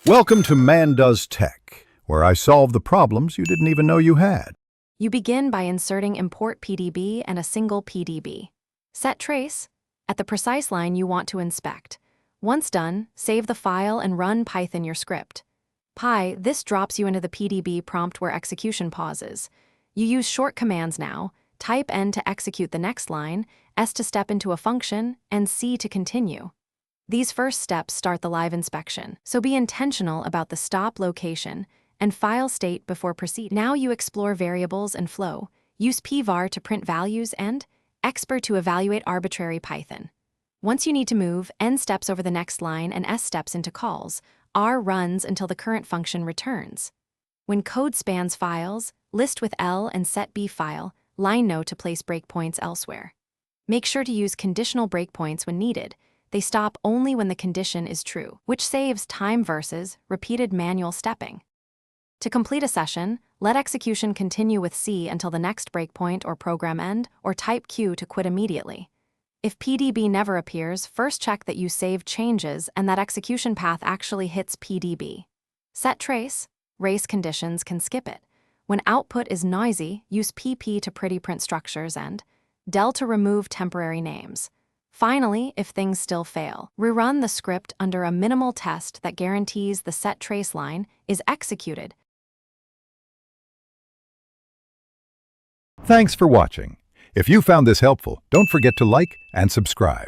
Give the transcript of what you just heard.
Welcome to Man Does Tech, where I solve the problems you didn't even know you had. You begin by inserting import PDB and a single PDB. Set trace at the precise line you want to inspect. Once done, save the file and run Python your script. This drops you into the PDB prompt where execution pauses. You use short commands now. Type N to execute the next line, S to step into a function, and C to continue. These first steps start the live inspection, so be intentional about the stop location and file state before proceeding. Now you explore variables and flow. Use pvar to print values and expr to evaluate arbitrary Python. Once you need to move, N steps over the next line and S steps into calls. R runs until the current function returns. When code spans files, list with L and set B file, line no to place breakpoints elsewhere. Make sure to use conditional breakpoints when needed. They stop only when the condition is true, which saves time versus repeated manual stepping. To complete a session, let execution continue with C until the next breakpoint or program end, or type Q to quit immediately. If PDB never appears, first check that you saved changes and that execution path actually hits PDB. Set trace, race conditions can skip it. When output is noisy, use PP to pretty print structures and del to remove temporary names. Finally, if things still fail, rerun the script under a minimal test that guarantees the set trace line is executed. Thanks for watching. If you found this helpful, don't forget to like and subscribe.